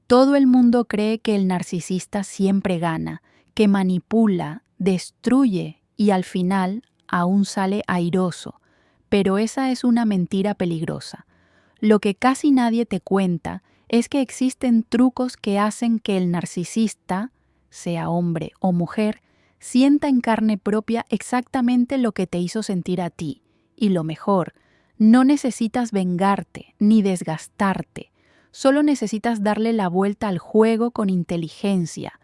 Todo el mundo cree que el narcisista siempre gana, que manipula, destruye y al final aún sale airoso. Pero esa es una mentira peligrosa. Lo que casi nadie te cuenta es que existen trucos que hacen que el narcisista, sea hombre o mujer, sienta en carne propia exactamente lo que te hizo sentir a ti. Y lo mejor, no necesitas vengarte ni desgastarte. Solo necesitas darle la vuelta al juego con inteligencia.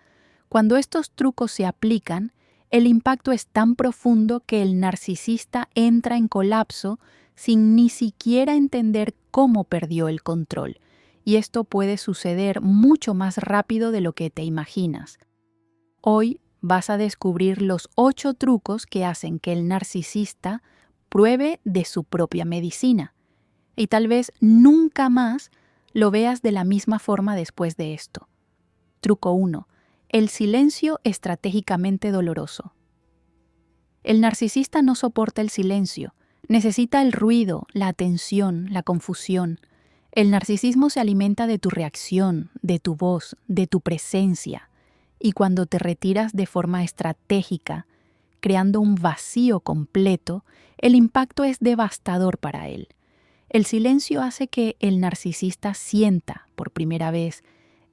Cuando estos trucos se aplican, el impacto es tan profundo que el narcisista entra en colapso sin ni siquiera entender cómo perdió el control. Y esto puede suceder mucho más rápido de lo que te imaginas. Hoy vas a descubrir los 8 trucos que hacen que el narcisista pruebe de su propia medicina. Y tal vez nunca más lo veas de la misma forma después de esto. Truco 1. El silencio estratégicamente doloroso. El narcisista no soporta el silencio. Necesita el ruido, la atención, la confusión. El narcisismo se alimenta de tu reacción, de tu voz, de tu presencia. Y cuando te retiras de forma estratégica, creando un vacío completo, el impacto es devastador para él. El silencio hace que el narcisista sienta, por primera vez,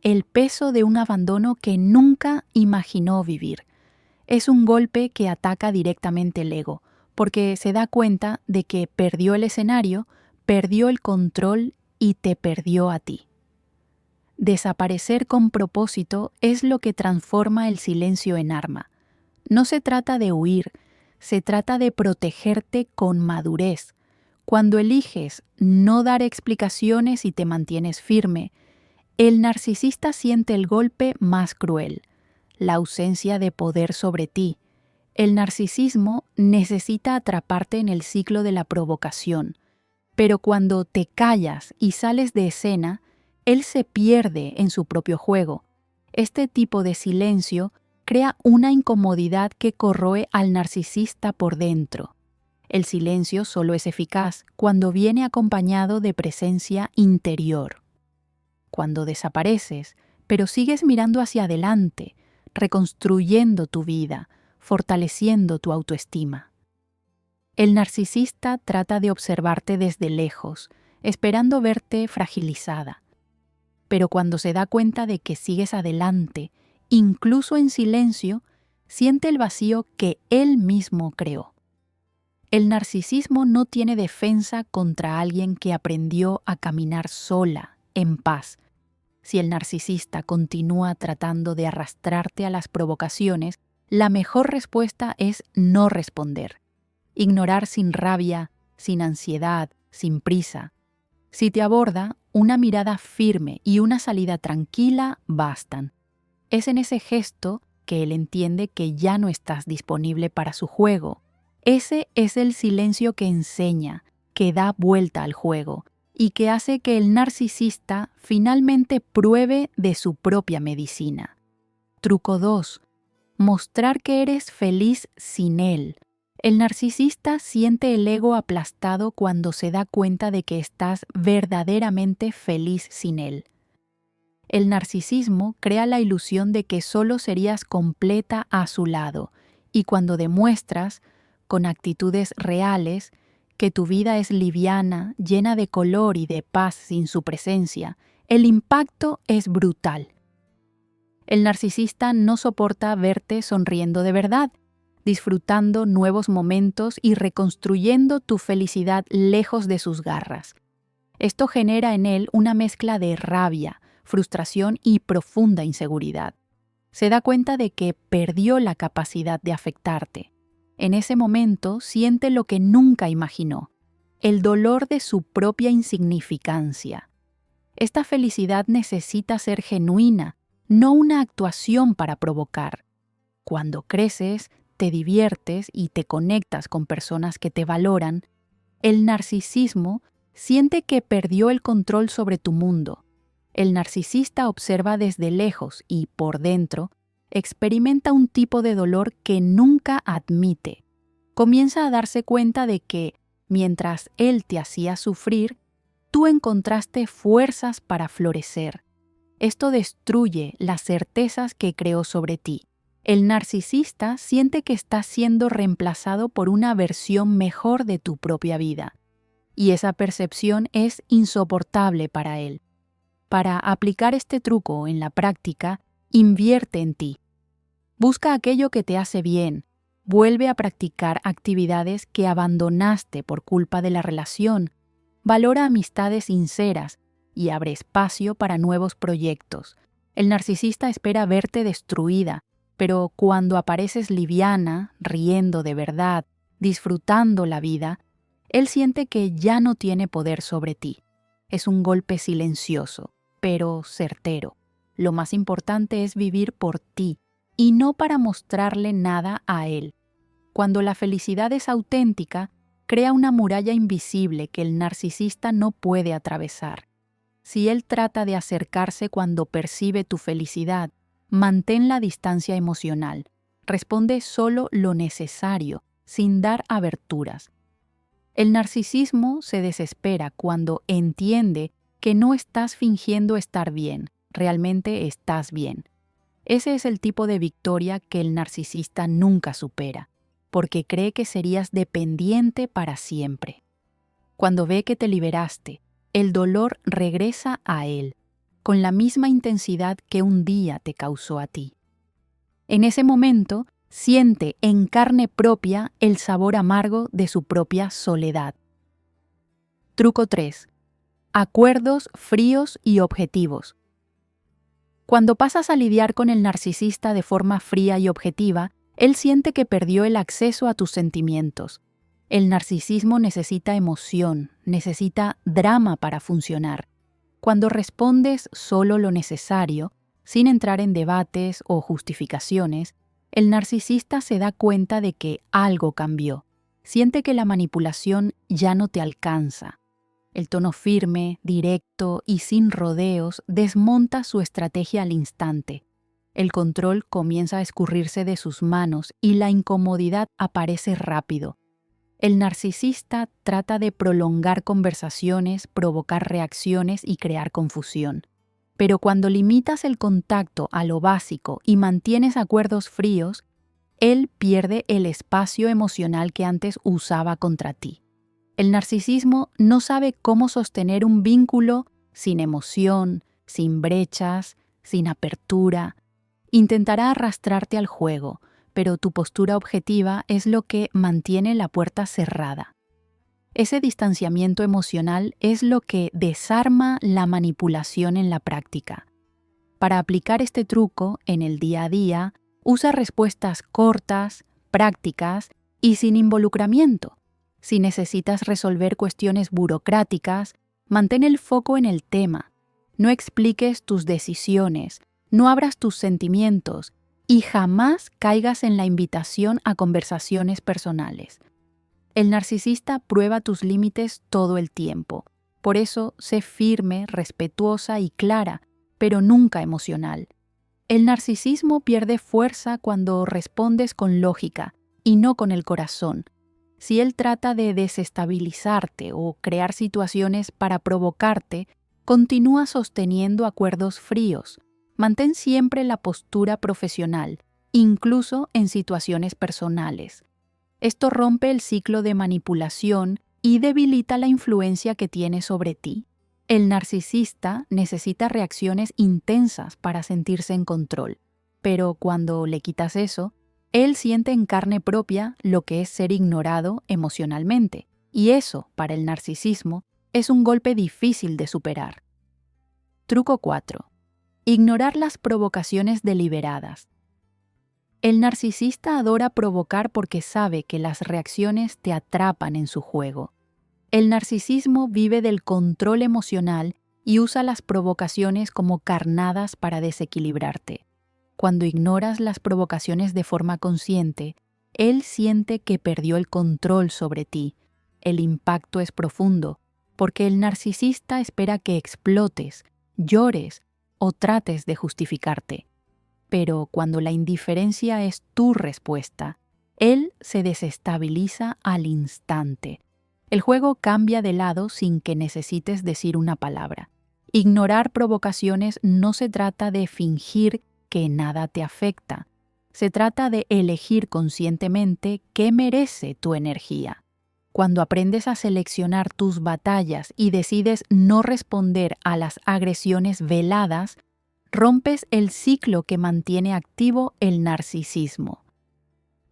el peso de un abandono que nunca imaginó vivir. Es un golpe que ataca directamente el ego, porque se da cuenta de que perdió el escenario, perdió el control y te perdió a ti. Desaparecer con propósito es lo que transforma el silencio en arma. No se trata de huir, se trata de protegerte con madurez. Cuando eliges no dar explicaciones y te mantienes firme, el narcisista siente el golpe más cruel, la ausencia de poder sobre ti. El narcisismo necesita atraparte en el ciclo de la provocación, pero cuando te callas y sales de escena, él se pierde en su propio juego. Este tipo de silencio crea una incomodidad que corroe al narcisista por dentro. El silencio solo es eficaz cuando viene acompañado de presencia interior. Cuando desapareces, pero sigues mirando hacia adelante, reconstruyendo tu vida, fortaleciendo tu autoestima. El narcisista trata de observarte desde lejos, esperando verte fragilizada. Pero cuando se da cuenta de que sigues adelante, incluso en silencio, siente el vacío que él mismo creó. El narcisismo no tiene defensa contra alguien que aprendió a caminar sola, en paz. Si el narcisista continúa tratando de arrastrarte a las provocaciones, la mejor respuesta es no responder. Ignorar sin rabia, sin ansiedad, sin prisa. Si te aborda, una mirada firme y una salida tranquila bastan. Es en ese gesto que él entiende que ya no estás disponible para su juego. Ese es el silencio que enseña, que da vuelta al juego y que hace que el narcisista finalmente pruebe de su propia medicina. Truco 2. Mostrar que eres feliz sin él. El narcisista siente el ego aplastado cuando se da cuenta de que estás verdaderamente feliz sin él. El narcisismo crea la ilusión de que solo serías completa a su lado, y cuando demuestras, con actitudes reales, que tu vida es liviana, llena de color y de paz sin su presencia, el impacto es brutal. El narcisista no soporta verte sonriendo de verdad, disfrutando nuevos momentos y reconstruyendo tu felicidad lejos de sus garras. Esto genera en él una mezcla de rabia, frustración y profunda inseguridad. Se da cuenta de que perdió la capacidad de afectarte. En ese momento siente lo que nunca imaginó, el dolor de su propia insignificancia. Esta felicidad necesita ser genuina, no una actuación para provocar. Cuando creces, te diviertes y te conectas con personas que te valoran, el narcisismo siente que perdió el control sobre tu mundo. El narcisista observa desde lejos y, por dentro, experimenta un tipo de dolor que nunca admite. Comienza a darse cuenta de que, mientras él te hacía sufrir, tú encontraste fuerzas para florecer. Esto destruye las certezas que creó sobre ti. El narcisista siente que está siendo reemplazado por una versión mejor de tu propia vida, y esa percepción es insoportable para él. Para aplicar este truco en la práctica, invierte en ti. Busca aquello que te hace bien. Vuelve a practicar actividades que abandonaste por culpa de la relación. Valora amistades sinceras y abre espacio para nuevos proyectos. El narcisista espera verte destruida, pero cuando apareces liviana, riendo de verdad, disfrutando la vida, él siente que ya no tiene poder sobre ti. Es un golpe silencioso, pero certero. Lo más importante es vivir por ti y no para mostrarle nada a él. Cuando la felicidad es auténtica, crea una muralla invisible que el narcisista no puede atravesar. Si él trata de acercarse cuando percibe tu felicidad, mantén la distancia emocional. Responde solo lo necesario, sin dar aberturas. El narcisismo se desespera cuando entiende que no estás fingiendo estar bien, realmente estás bien. Ese es el tipo de victoria que el narcisista nunca supera, porque cree que serías dependiente para siempre. Cuando ve que te liberaste, el dolor regresa a él, con la misma intensidad que un día te causó a ti. En ese momento, siente en carne propia el sabor amargo de su propia soledad. Truco 3. Acuerdos fríos y objetivos. Cuando pasas a lidiar con el narcisista de forma fría y objetiva, él siente que perdió el acceso a tus sentimientos. El narcisismo necesita emoción, necesita drama para funcionar. Cuando respondes solo lo necesario, sin entrar en debates o justificaciones, el narcisista se da cuenta de que algo cambió. Siente que la manipulación ya no te alcanza. El tono firme, directo y sin rodeos desmonta su estrategia al instante. El control comienza a escurrirse de sus manos y la incomodidad aparece rápido. El narcisista trata de prolongar conversaciones, provocar reacciones y crear confusión. Pero cuando limitas el contacto a lo básico y mantienes acuerdos fríos, él pierde el espacio emocional que antes usaba contra ti. El narcisismo no sabe cómo sostener un vínculo sin emoción, sin brechas, sin apertura. Intentará arrastrarte al juego, pero tu postura objetiva es lo que mantiene la puerta cerrada. Ese distanciamiento emocional es lo que desarma la manipulación en la práctica. Para aplicar este truco en el día a día, usa respuestas cortas, prácticas y sin involucramiento. Si necesitas resolver cuestiones burocráticas, mantén el foco en el tema. No expliques tus decisiones, no abras tus sentimientos y jamás caigas en la invitación a conversaciones personales. El narcisista prueba tus límites todo el tiempo. Por eso, sé firme, respetuosa y clara, pero nunca emocional. El narcisismo pierde fuerza cuando respondes con lógica y no con el corazón. Si él trata de desestabilizarte o crear situaciones para provocarte, continúa sosteniendo acuerdos fríos. Mantén siempre la postura profesional, incluso en situaciones personales. Esto rompe el ciclo de manipulación y debilita la influencia que tiene sobre ti. El narcisista necesita reacciones intensas para sentirse en control, pero cuando le quitas eso, él siente en carne propia lo que es ser ignorado emocionalmente, y eso, para el narcisismo, es un golpe difícil de superar. Truco 4. Ignorar las provocaciones deliberadas. El narcisista adora provocar porque sabe que las reacciones te atrapan en su juego. El narcisismo vive del control emocional y usa las provocaciones como carnadas para desequilibrarte. Cuando ignoras las provocaciones de forma consciente, él siente que perdió el control sobre ti. El impacto es profundo, porque el narcisista espera que explotes, llores o trates de justificarte. Pero cuando la indiferencia es tu respuesta, él se desestabiliza al instante. El juego cambia de lado sin que necesites decir una palabra. Ignorar provocaciones no se trata de fingir que nada te afecta. Se trata de elegir conscientemente qué merece tu energía. Cuando aprendes a seleccionar tus batallas y decides no responder a las agresiones veladas, rompes el ciclo que mantiene activo el narcisismo.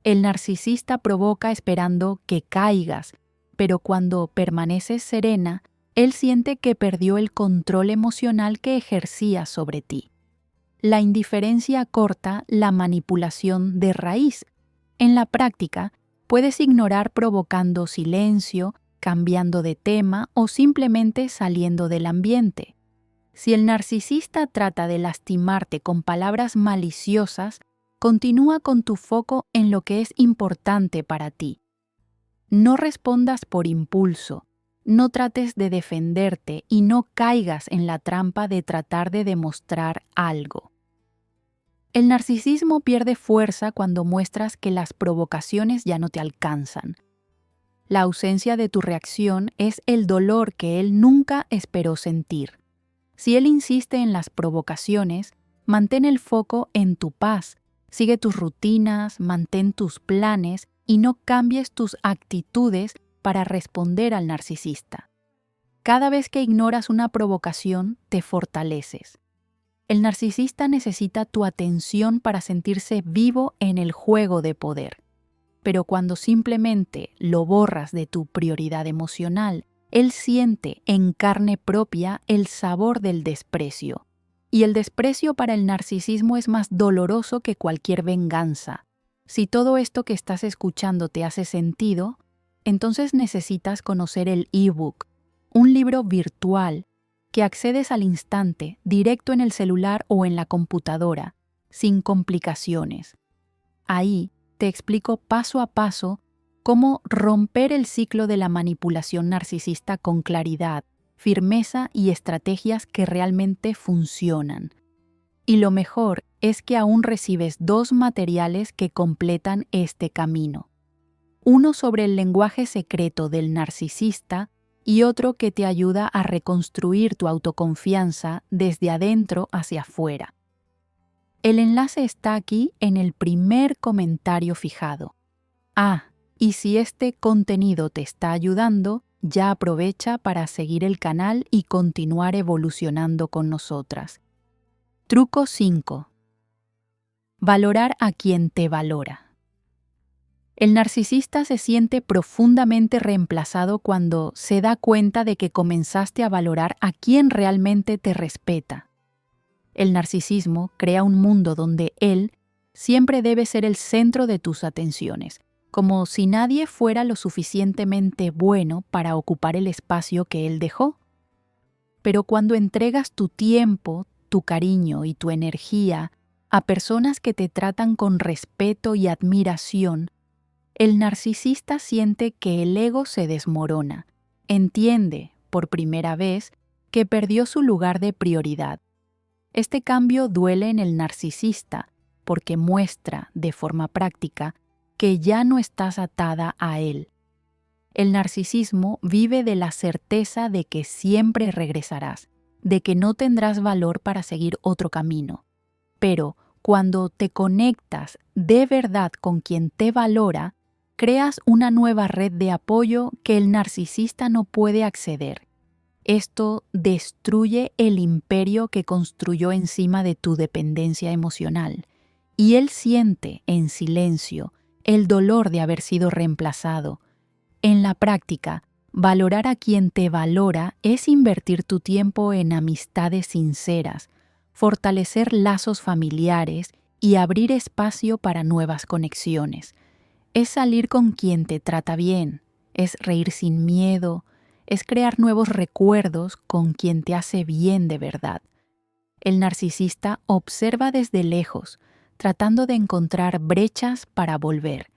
El narcisista provoca esperando que caigas, pero cuando permaneces serena, él siente que perdió el control emocional que ejercía sobre ti. La indiferencia corta la manipulación de raíz. En la práctica, puedes ignorar provocando silencio, cambiando de tema o simplemente saliendo del ambiente. Si el narcisista trata de lastimarte con palabras maliciosas, continúa con tu foco en lo que es importante para ti. No respondas por impulso, no trates de defenderte y no caigas en la trampa de tratar de demostrar algo. El narcisismo pierde fuerza cuando muestras que las provocaciones ya no te alcanzan. La ausencia de tu reacción es el dolor que él nunca esperó sentir. Si él insiste en las provocaciones, mantén el foco en tu paz, sigue tus rutinas, mantén tus planes y no cambies tus actitudes para responder al narcisista. Cada vez que ignoras una provocación, te fortaleces. El narcisista necesita tu atención para sentirse vivo en el juego de poder. Pero cuando simplemente lo borras de tu prioridad emocional, él siente en carne propia el sabor del desprecio. Y el desprecio para el narcisismo es más doloroso que cualquier venganza. Si todo esto que estás escuchando te hace sentido, entonces necesitas conocer el ebook, un libro virtual que accedes al instante, directo en el celular o en la computadora, sin complicaciones. Ahí te explico paso a paso cómo romper el ciclo de la manipulación narcisista con claridad, firmeza y estrategias que realmente funcionan. Y lo mejor es que aún recibes 2 materiales que completan este camino. Uno sobre el lenguaje secreto del narcisista y otro que te ayuda a reconstruir tu autoconfianza desde adentro hacia afuera. El enlace está aquí en el primer comentario fijado. Y si este contenido te está ayudando, ya aprovecha para seguir el canal y continuar evolucionando con nosotras. Truco 5. Valorar a quien te valora. El narcisista se siente profundamente reemplazado cuando se da cuenta de que comenzaste a valorar a quien realmente te respeta. El narcisismo crea un mundo donde él siempre debe ser el centro de tus atenciones, como si nadie fuera lo suficientemente bueno para ocupar el espacio que él dejó. Pero cuando entregas tu tiempo, tu cariño y tu energía a personas que te tratan con respeto y admiración, el narcisista siente que el ego se desmorona, entiende, por primera vez, que perdió su lugar de prioridad. Este cambio duele en el narcisista porque muestra, de forma práctica, que ya no estás atada a él. El narcisismo vive de la certeza de que siempre regresarás, de que no tendrás valor para seguir otro camino. Pero cuando te conectas de verdad con quien te valora, creas una nueva red de apoyo que el narcisista no puede acceder. Esto destruye el imperio que construyó encima de tu dependencia emocional, y él siente, en silencio, el dolor de haber sido reemplazado. En la práctica, valorar a quien te valora es invertir tu tiempo en amistades sinceras, fortalecer lazos familiares y abrir espacio para nuevas conexiones. Es salir con quien te trata bien, es reír sin miedo, es crear nuevos recuerdos con quien te hace bien de verdad. El narcisista observa desde lejos, tratando de encontrar brechas para volver.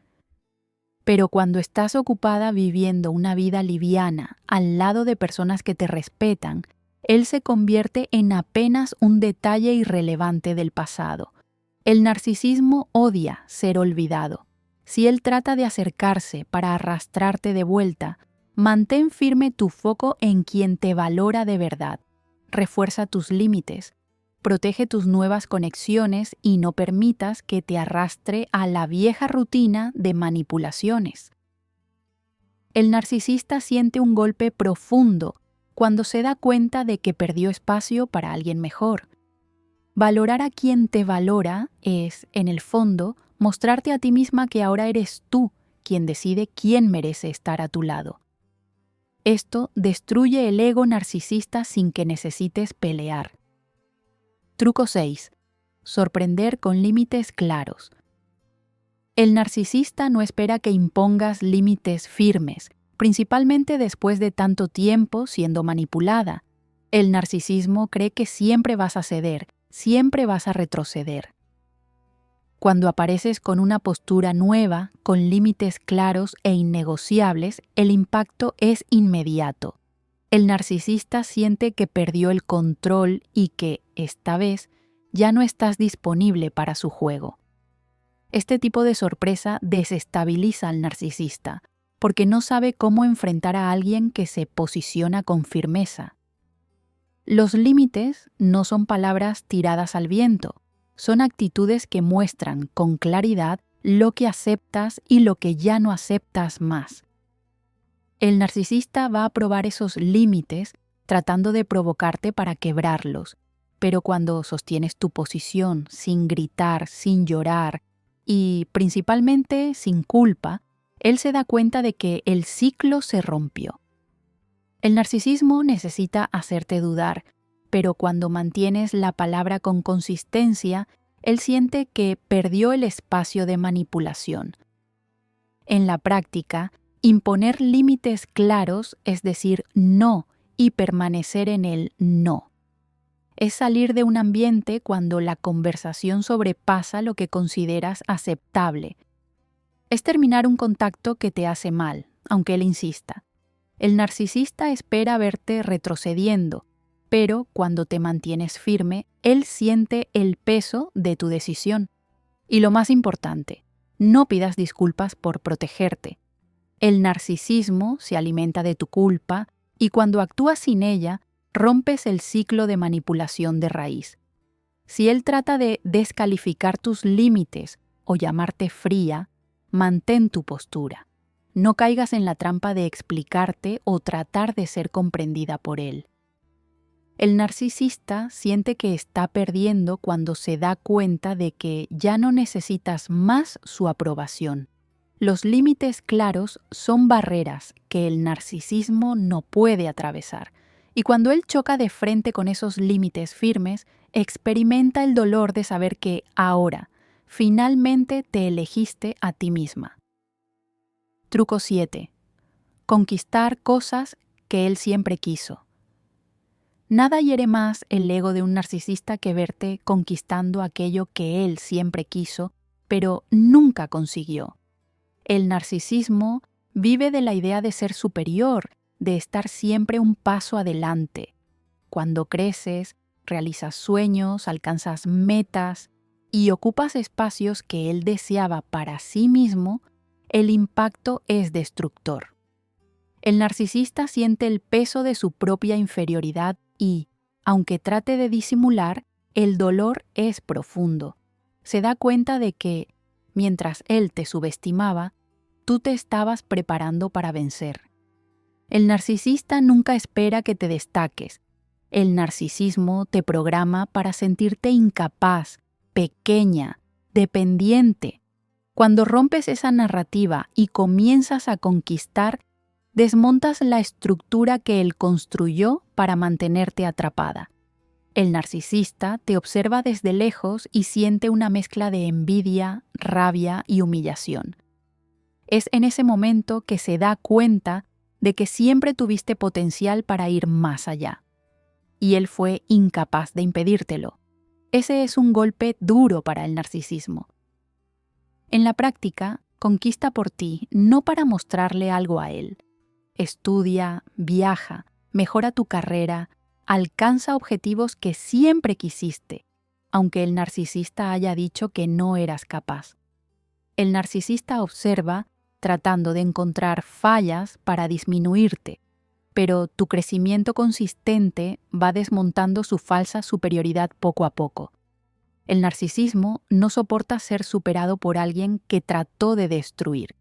Pero cuando estás ocupada viviendo una vida liviana al lado de personas que te respetan, él se convierte en apenas un detalle irrelevante del pasado. El narcisismo odia ser olvidado. Si él trata de acercarse para arrastrarte de vuelta, mantén firme tu foco en quien te valora de verdad. refuerza tus límites, protege tus nuevas conexiones y no permitas que te arrastre a la vieja rutina de manipulaciones. El narcisista siente un golpe profundo cuando se da cuenta de que perdió espacio para alguien mejor. Valorar a quien te valora es, en el fondo, mostrarte a ti misma que ahora eres tú quien decide quién merece estar a tu lado. Esto destruye el ego narcisista sin que necesites pelear. Truco 6. Sorprender con límites claros. El narcisista no espera que impongas límites firmes, principalmente después de tanto tiempo siendo manipulada. El narcisismo cree que siempre vas a ceder, siempre vas a retroceder. Cuando apareces con una postura nueva, con límites claros e innegociables, el impacto es inmediato. El narcisista siente que perdió el control y que, esta vez, ya no estás disponible para su juego. Este tipo de sorpresa desestabiliza al narcisista, porque no sabe cómo enfrentar a alguien que se posiciona con firmeza. Los límites no son palabras tiradas al viento, son actitudes que muestran con claridad lo que aceptas y lo que ya no aceptas más. El narcisista va a probar esos límites tratando de provocarte para quebrarlos, pero cuando sostienes tu posición sin gritar, sin llorar y principalmente sin culpa, él se da cuenta de que el ciclo se rompió. El narcisismo necesita hacerte dudar, pero cuando mantienes la palabra con consistencia, él siente que perdió el espacio de manipulación. En la práctica, imponer límites claros es decir no y permanecer en el no. Es salir de un ambiente cuando la conversación sobrepasa lo que consideras aceptable. Es terminar un contacto que te hace mal, aunque él insista. El narcisista espera verte retrocediendo, pero cuando te mantienes firme, él siente el peso de tu decisión. Y lo más importante, no pidas disculpas por protegerte. El narcisismo se alimenta de tu culpa y cuando actúas sin ella, rompes el ciclo de manipulación de raíz. Si él trata de descalificar tus límites o llamarte fría, mantén tu postura. No caigas en la trampa de explicarte o tratar de ser comprendida por él. El narcisista siente que está perdiendo cuando se da cuenta de que ya no necesitas más su aprobación. Los límites claros son barreras que el narcisismo no puede atravesar, y cuando él choca de frente con esos límites firmes, experimenta el dolor de saber que ahora, finalmente te elegiste a ti misma. Truco 7. Conquistar cosas que él siempre quiso. Nada hiere más el ego de un narcisista que verte conquistando aquello que él siempre quiso, pero nunca consiguió. El narcisismo vive de la idea de ser superior, de estar siempre un paso adelante. Cuando creces, realizas sueños, alcanzas metas y ocupas espacios que él deseaba para sí mismo, el impacto es destructor. El narcisista siente el peso de su propia inferioridad y, aunque trate de disimular, el dolor es profundo. Se da cuenta de que, mientras él te subestimaba, tú te estabas preparando para vencer. El narcisista nunca espera que te destaques. El narcisismo te programa para sentirte incapaz, pequeña, dependiente. Cuando rompes esa narrativa y comienzas a conquistar, desmontas la estructura que él construyó para mantenerte atrapada. El narcisista te observa desde lejos y siente una mezcla de envidia, rabia y humillación. Es en ese momento que se da cuenta de que siempre tuviste potencial para ir más allá. Y él fue incapaz de impedírtelo. Ese es un golpe duro para el narcisismo. En la práctica, conquista por ti no para mostrarle algo a él. Estudia, viaja, mejora tu carrera, alcanza objetivos que siempre quisiste, aunque el narcisista haya dicho que no eras capaz. El narcisista observa tratando de encontrar fallas para disminuirte. pero tu crecimiento consistente va desmontando su falsa superioridad poco a poco. El narcisismo no soporta ser superado por alguien que trató de destruir.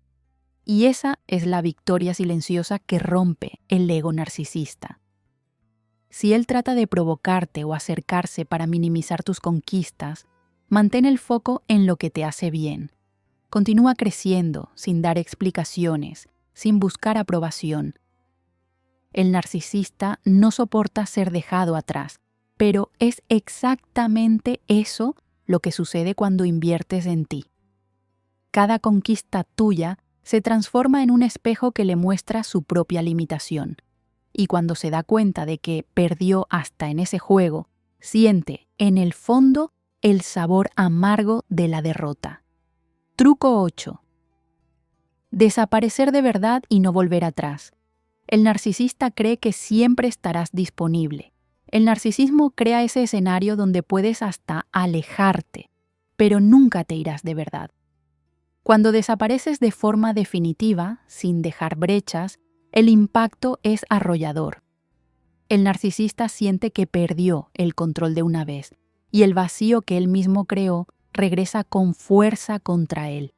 Y esa es la victoria silenciosa que rompe el ego narcisista. Si él trata de provocarte o acercarse para minimizar tus conquistas, mantén el foco en lo que te hace bien. Continúa creciendo sin dar explicaciones, sin buscar aprobación. El narcisista no soporta ser dejado atrás, pero es exactamente eso lo que sucede cuando inviertes en ti. Cada conquista tuya se transforma en un espejo que le muestra su propia limitación. Y cuando se da cuenta de que perdió hasta en ese juego, siente, en el fondo, el sabor amargo de la derrota. Truco 8. Desaparecer de verdad y no volver atrás. El narcisista cree que siempre estarás disponible. El narcisismo crea ese escenario donde puedes hasta alejarte, pero nunca te irás de verdad. Cuando desapareces de forma definitiva, sin dejar brechas, el impacto es arrollador. El narcisista siente que perdió el control de una vez, y el vacío que él mismo creó regresa con fuerza contra él.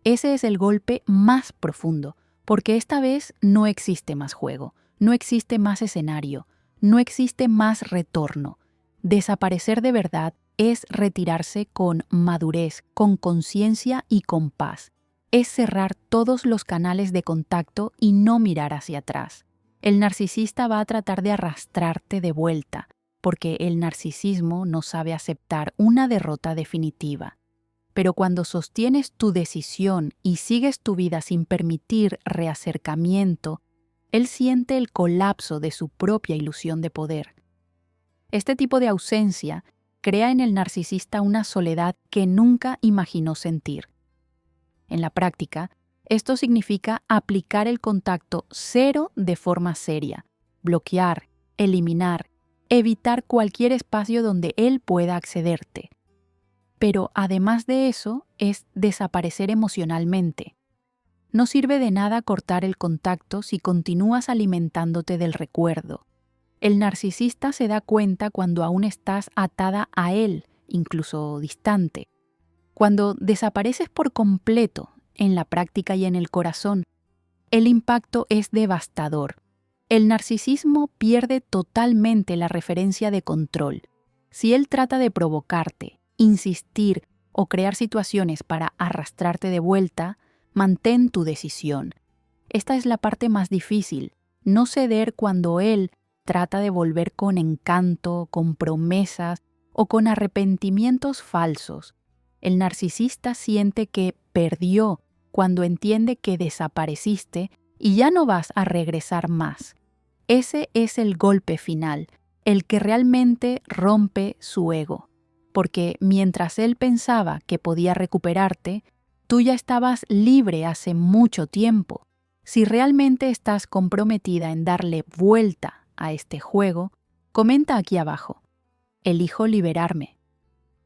Ese es el golpe más profundo, porque esta vez no existe más juego, no existe más escenario, no existe más retorno. Desaparecer de verdad es retirarse con madurez, con conciencia y con paz. Es cerrar todos los canales de contacto y no mirar hacia atrás. El narcisista va a tratar de arrastrarte de vuelta, porque el narcisismo no sabe aceptar una derrota definitiva. Pero cuando sostienes tu decisión y sigues tu vida sin permitir reacercamiento, él siente el colapso de su propia ilusión de poder. Este tipo de ausencia crea en el narcisista una soledad que nunca imaginó sentir. En la práctica, esto significa aplicar el contacto cero de forma seria, bloquear, eliminar, evitar cualquier espacio donde él pueda accederte. Pero además de eso, es desaparecer emocionalmente. No sirve de nada cortar el contacto si continúas alimentándote del recuerdo. El narcisista se da cuenta cuando aún estás atada a él, incluso distante. Cuando desapareces por completo, en la práctica y en el corazón, el impacto es devastador. El narcisismo pierde totalmente la referencia de control. Si él trata de provocarte, insistir o crear situaciones para arrastrarte de vuelta, mantén tu decisión. Esta es la parte más difícil, no ceder cuando él trata de volver con encanto, con promesas o con arrepentimientos falsos. El narcisista siente que perdió cuando entiende que desapareciste y ya no vas a regresar más. Ese es el golpe final, el que realmente rompe su ego. Porque mientras él pensaba que podía recuperarte, tú ya estabas libre hace mucho tiempo. Si realmente estás comprometida en darle vuelta a este juego, comenta aquí abajo: elijo liberarme.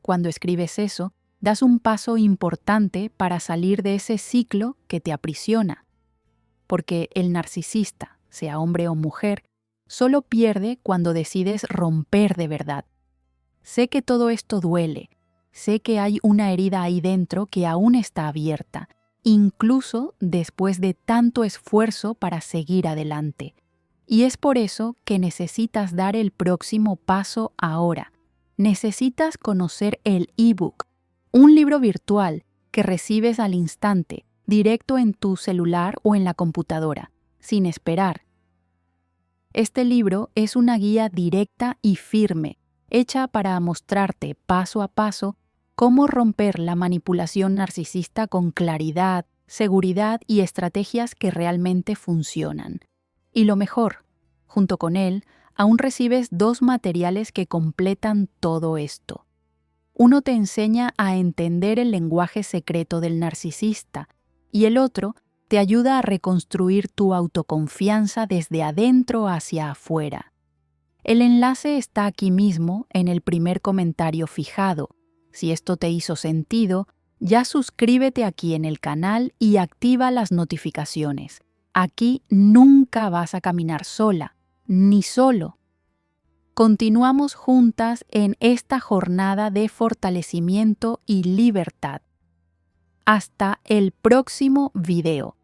Cuando escribes eso, das un paso importante para salir de ese ciclo que te aprisiona. Porque el narcisista, sea hombre o mujer, solo pierde cuando decides romper de verdad. Sé que todo esto duele, sé que hay una herida ahí dentro que aún está abierta, incluso después de tanto esfuerzo para seguir adelante. Y es por eso que necesitas dar el próximo paso ahora. Necesitas conocer el ebook, un libro virtual que recibes al instante, directo en tu celular o en la computadora, sin esperar. Este libro es una guía directa y firme, hecha para mostrarte paso a paso cómo romper la manipulación narcisista con claridad, seguridad y estrategias que realmente funcionan. Y lo mejor, junto con él, aún recibes 2 materiales que completan todo esto. Uno te enseña a entender el lenguaje secreto del narcisista y el otro te ayuda a reconstruir tu autoconfianza desde adentro hacia afuera. El enlace está aquí mismo en el primer comentario fijado. Si esto te hizo sentido, ya suscríbete aquí en el canal y activa las notificaciones. Aquí nunca vas a caminar sola, ni solo. Continuamos juntas en esta jornada de fortalecimiento y libertad. Hasta el próximo video.